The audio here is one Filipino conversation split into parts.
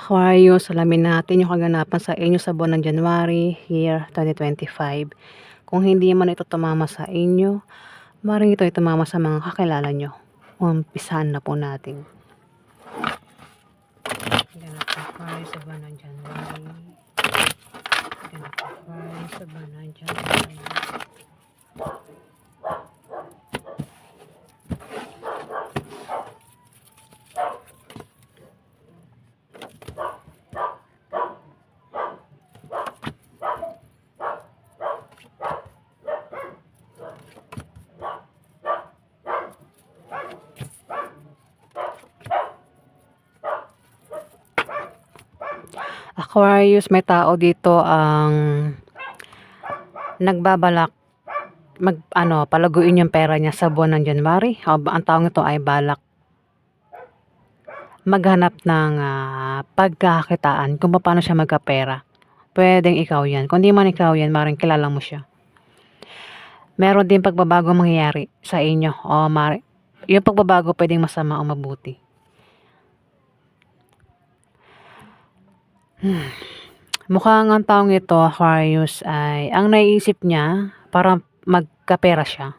Aquarius, alamin natin yung kaganapan sa inyo sa buwan ng January, year 2025. Kung hindi man ito tumama sa inyo, maaaring ito ay tumama sa mga kakilala nyo. Umpisahan na po natin. Ganap Aquarius sa buwan ng January. Ganap Aquarius sa buwan ng January. Aquarius, may tao dito ang nagbabalak palaguin yung pera niya sa buwan ng January. Ang taong ito ay balak maghanap ng pagkakakitaan kung paano siya magkapera. Pwedeng ikaw yan. Kung di man ikaw yan, maaaring kilala mo siya. Meron din pagbabago mangyayari sa inyo. Yung pagbabago pwedeng masama o mabuti. Mukhang ang taong ito, Aquarius, ay ang naiisip niya para magkapera siya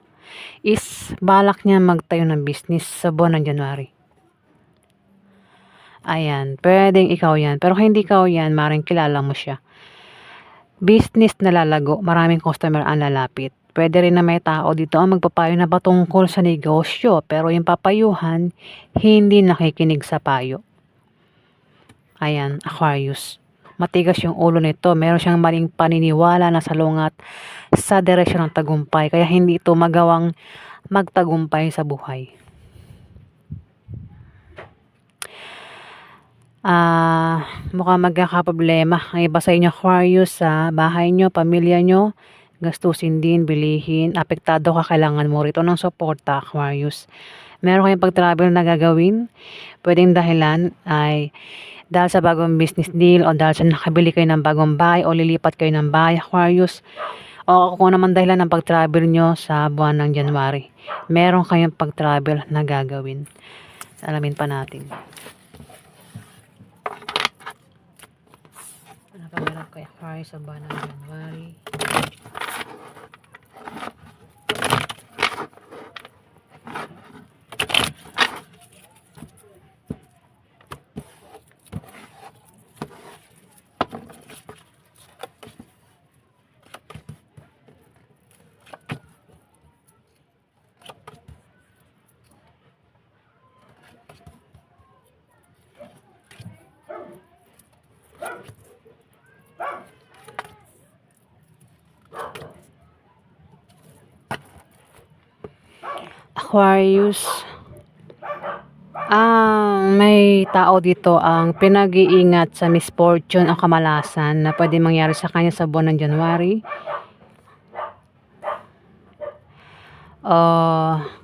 is balak niya magtayo ng business sa buwan ng January. Ayan, pwedeng ikaw yan. Pero kung hindi ikaw yan, maaaring kilala mo siya. Business na lalago, maraming customer ang lalapit. Pwede rin na may tao dito ang magpapayo na patungkol sa negosyo, pero yung papayuhan, hindi nakikinig sa payo. Ayan, Aquarius. Matigas yung ulo nito. Meron siyang maling paniniwala na salungat sa direksyon ng tagumpay. Kaya hindi ito magawang magtagumpay sa buhay. Mukhang magkakaproblema ang iba sa inyo, Aquarius, sa bahay nyo, pamilya nyo. Gastusin din, bilihin. Apektado ka, kailangan mo rito ng suporta, Aquarius. Meron kayong pag-travel na gagawin. Pwedeng dahilan ay dahil sa bagong business deal o dahil sa nakabili kayo ng bagong bahay o lilipat kayo ng bahay, Aquarius. O kung naman dahilan ng pag-travel nyo sa buwan ng January. Meron kayong pag-travel na gagawin. Alamin pa natin. Ano pa meron kay Aquarius sa buwan ng January? Aquarius, may tao dito ang pinag-iingat sa misfortune o kamalasan na pwede mangyari sa kanya sa buwan ng January.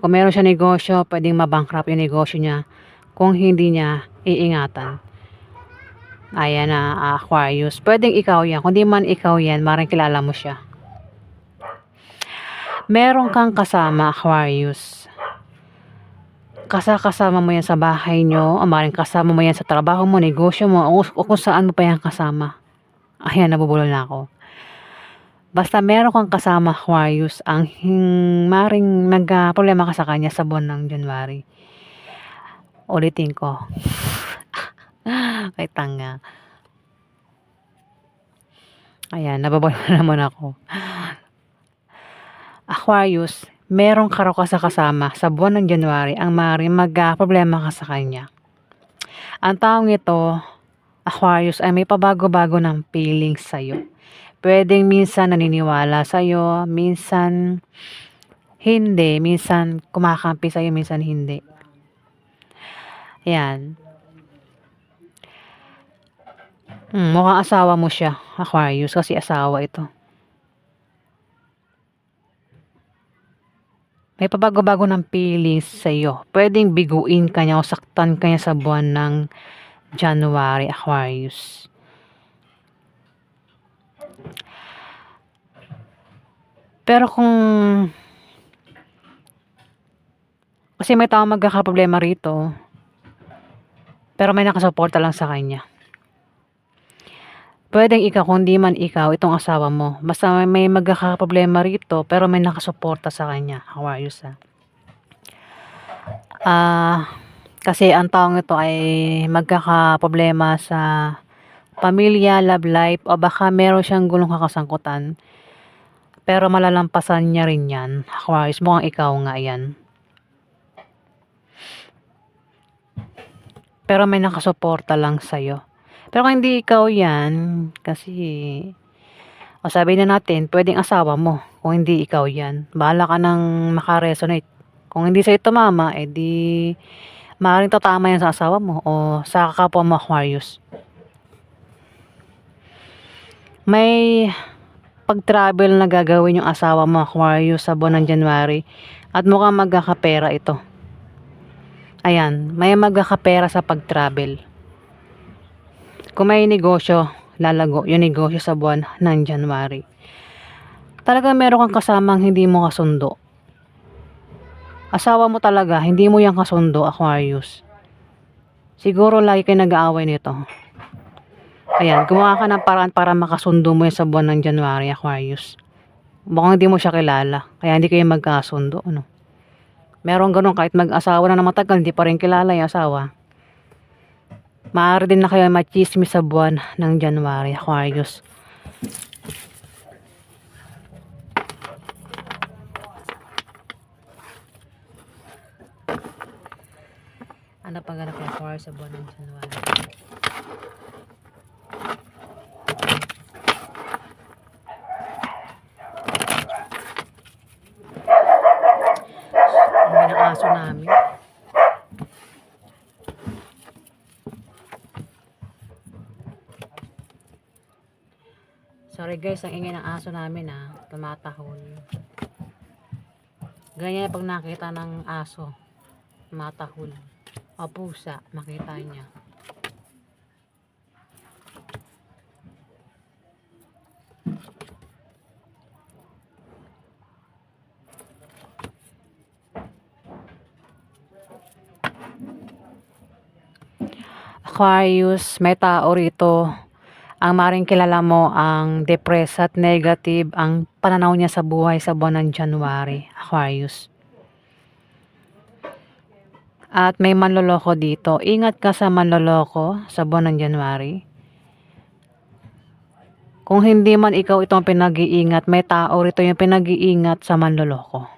Kung meron siya negosyo, pwedeng mabankrupt yung negosyo niya kung hindi niya iingatan. Ayan na, Aquarius. Pwedeng ikaw yan. Kung di man ikaw yan, maaaring kilala mo siya. Meron kang kasama, Aquarius. Kasama mo yan sa bahay nyo, o maaaring kasama mo yan sa trabaho mo, negosyo mo, o kung saan mo pa yan kasama. Ayan, nabubulol na ako. Basta meron kang kasama, Aquarius, ang maaaring nagka-problema ka sa kanya sa buwan ng January. Ulitin ko. Ay, tanga. Ayan, nabubulol na naman ako. Aquarius, meron ka raw kasama sa buwan ng January ang maaaring magka-problema ka sa kanya. Ang taong ito, Aquarius, ay may pabago-bago ng feelings sa'yo. Pwedeng minsan naniniwala sa'yo, minsan hindi, minsan kumakampi sa'yo, minsan hindi. Ayan. Mukhang asawa mo siya, Aquarius, kasi asawa ito. May pabago-bago ng feelings sa'yo. Pwedeng biguin ka niya o saktan ka niya sa buwan ng January, Aquarius. Pero kasi may tao magkakaproblema rito, pero may nakasuporta lang sa kanya. Puwedeng ikaw, kung di man ikaw, itong asawa mo. Basta may magkakaproblema rito, pero may nakasuporta sa kanya, Aquarius, kasi ang taong ito ay magkakaproblema sa pamilya, love life, o baka meron siyang gulong kakasangkutan. Pero malalampasan niya rin yan, Aquarius. Mukhang ikaw nga yan. Pero may nakasuporta lang sa'yo. Pero kung hindi ikaw yan, kasi, o sabihin na natin, pwedeng asawa mo. Kung hindi ikaw yan, bahala ka nang makaresonate. Kung hindi sa'yo tumama, edi maaaring tatama yan sa asawa mo o sa kapwa mo, Aquarius. May pag-travel na gagawin yung asawa mo, Aquarius, sa buwan ng January. At mukhang magkakapera ito. Ayan, may magkakapera sa pag-travel. Kung may negosyo, lalago yung negosyo sa buwan ng January. Talaga meron kang kasamang hindi mo kasundo. Asawa mo talaga, hindi mo yan kasundo, Aquarius. Siguro lagi kayo nag-aaway nito. Ayan, gumawa ka ng paraan para makasundo mo yan sa buwan ng January, Aquarius. Mukhang hindi mo siya kilala, kaya hindi kayo magkasundo, ano. Meron ganun, kahit mag-asawa na matagal, hindi pa rin kilala yung asawa. Maaari din na kayo machismis sa buwan ng January, Aquarius. Ano pang ganap yung Aquarius sa buwan ng January? Ang aso namin. Sorry guys, ang ingay ng aso namin tumatahol. Ganyan pag nakita ng aso, tumatahol. O pusa, makita niya. Aquarius, may tao rito. Ang maring kilala mo ang depressed at negative ang pananaw niya sa buhay sa buwan ng January, Aquarius. At may manloloko dito. Ingat ka sa manloloko sa buwan ng January. Kung hindi man ikaw itong pinag-iingat, may tao rito yung pinag-iingat sa manloloko.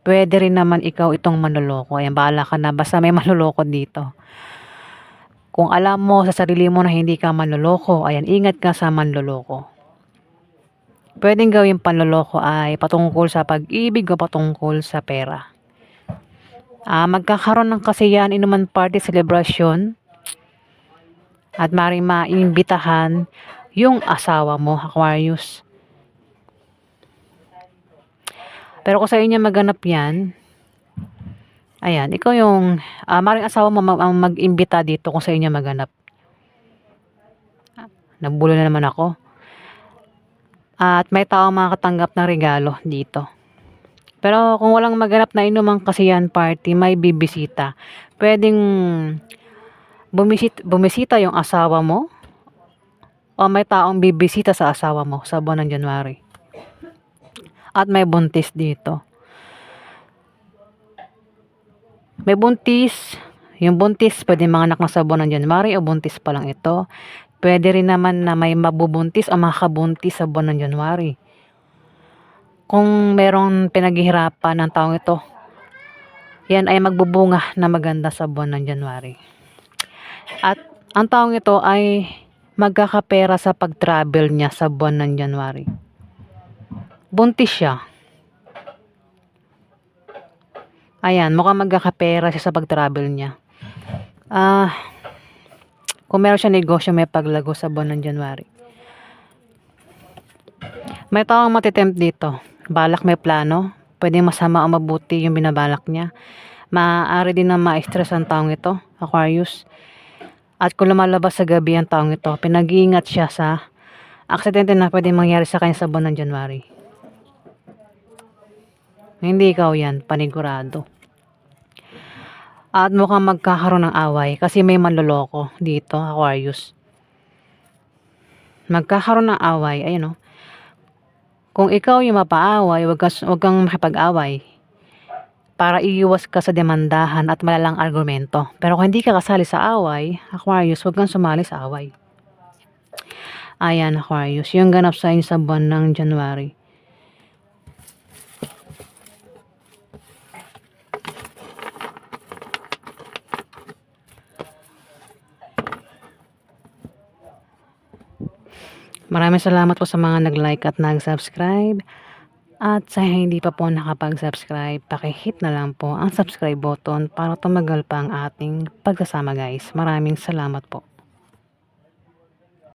Pwede rin naman ikaw itong manloloko. Ayan, bahala ka na. Basta may manloloko dito. Kung alam mo sa sarili mo na hindi ka manloloko, ayan, ingat ka sa manloloko. Pwedeng gawin panloloko ay patungkol sa pag-ibig o patungkol sa pera. Magkakaroon ng kasiyahan, inuman party, celebration, at maring maimbitahan yung asawa mo, Aquarius. Pero kung sa inyo maganap yan, ayan, ikaw yung maring asawa mo mag-imbita dito kung sa inyo maganap. Nabulo na naman ako. At may tao makakatanggap ng regalo dito. Pero kung walang maganap na inumang kasiyahan party, may bibisita. Pwedeng bumisita yung asawa mo o may taong bibisita sa asawa mo sa buwan ng January. At may buntis dito. May buntis. Yung buntis, pwede manganak na sa buwan ng January o buntis pa lang ito. Pwede rin naman na may mabubuntis o makabuntis sa buwan ng January. Kung merong pinaghihirapan ng taong ito, yan ay magbubunga na maganda sa buwan ng January. At ang taong ito ay magkakapera sa pag-travel niya sa buwan ng January. Buntis siya. Ayan, mukhang magkakapera siya sa pag-travel niya. Kung meron siya negosyo, may paglago sa buwan ng January. May taong matitempt dito. Balak, may plano. Pwedeng masama o mabuti yung binabalak niya. Maaari din na ma-stress ang taong ito, Aquarius. At kung lumalabas sa gabi ang taong ito, pinag-iingat siya sa aksidente na pwedeng mangyari sa kanya sa buwan ng January. Hindi ikaw yan, panigurado. At mukhang magkakaroon ng away kasi may manloloko dito, Aquarius. magkakaroon ng away, ayun oh. Kung ikaw yung mapaaway, wag kang makipag-away para iiwas ka sa demandahan at malalang argumento. Pero kung hindi ka kasali sa away, Aquarius, wag kang sumali sa away. Ayan, Aquarius, yung ganap sa inyo sa buwan ng January. Maraming salamat po sa mga nag-like at nag-subscribe. At sa hindi pa po nakapag-subscribe, paki-hit na lang po ang subscribe button para tumagal pa ang ating pagsasama guys. Maraming salamat po.